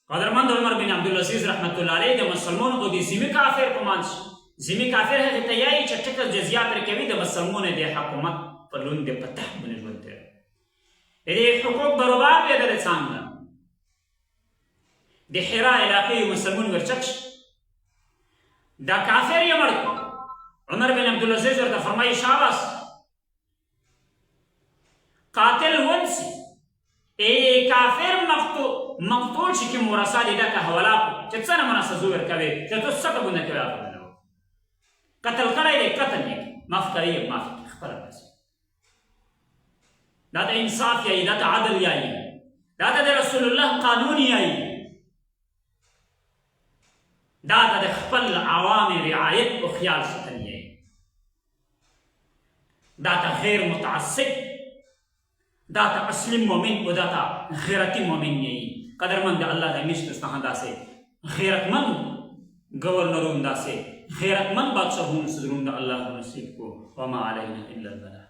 قدرمند عمر بن عبدالعزیز رحمت الله علیه د مسلمانو او د ذمي کافر په منځ ذمي کافر هغه ته یایي چې ټکه جزیه پرې کوي د مسلمانو د حکومت په لون د پتح باندې ژوند دی د حقوق برابر دی د څنګه د حرا علاقې مسلمان ورچکش دا کافر یې مړ کړ عمر بن عبدالعزیز ورته فرمایي شاباس قاتل ونسی ای کافر مقتول شي کوم ورثه دي دا که حواله کړو چې څه نمونه سزا ورکوې چې ته څه ګونه کوې هغه قتل کړی دی قتل یې معاف کوي یې معاف خپله بس دا ته انصاف یایي دا ته عدل یایي دا ته د رسول الله قانون یایي دا ته د خپل عوام رعایت او خیال ساتل یایي دا ته غیر متعصب دا ته اصلي مؤمن او دا ته غیرتي مؤمن یایي قدرمند الله د میشتو څخه داسې غیرتمند گورنرون داسې غیرتمند بادشاهون صدرون د الله نصیب کو وما علینا الا البلاغ